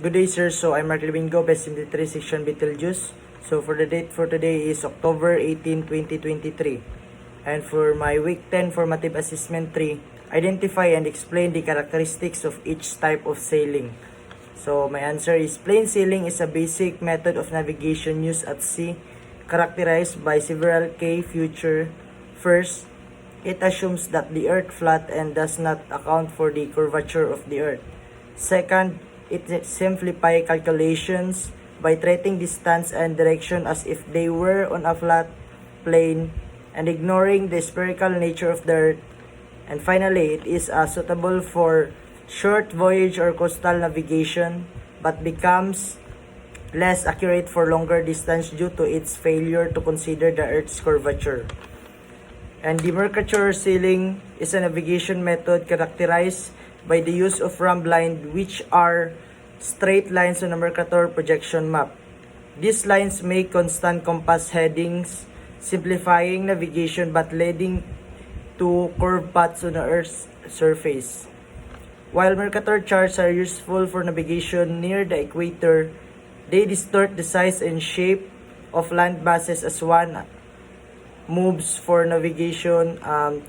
Good day, sir. So I'm Mark Libingo, Best in the 3 Section Betelgeuse. So for the date for today is October 18, 2023. And for my Week 10 Formative Assessment 3, identify and explain the characteristics of each type of sailing. So my answer is plain sailing is a basic method of navigation used at sea, characterized by several key features. First, it assumes that the earth flat and does not account for the curvature of the earth. Second, it simplifies calculations by treating distance and direction as if they were on a flat plane and ignoring the spherical nature of the earth. And finally, it is suitable for short voyage or coastal navigation but becomes less accurate for longer distance due to its failure to consider the earth's curvature. And the Mercator sailing is a navigation method characterized by the use of rhumb line, which are straight lines on a Mercator projection map. These lines make constant compass headings, simplifying navigation but leading to curved paths on the Earth's surface. While Mercator charts are useful for navigation near the equator, they distort the size and shape of land masses as one moves for navigation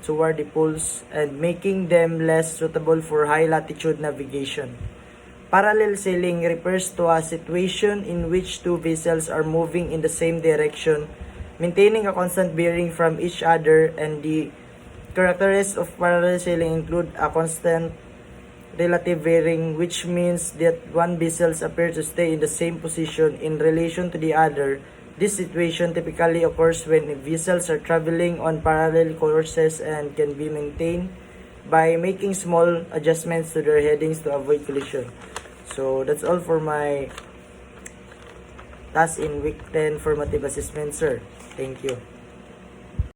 toward the poles and making them less suitable for high latitude navigation. Parallel sailing refers to a situation in which two vessels are moving in the same direction, maintaining a constant bearing from each other, and the characteristics of parallel sailing include a constant relative bearing, which means that one vessel appears to stay in the same position in relation to the other. This situation typically occurs when vessels are traveling on parallel courses and can be maintained by making small adjustments to their headings to avoid collision. So that's all for my task in Week 10 Formative Assessment, sir. Thank you.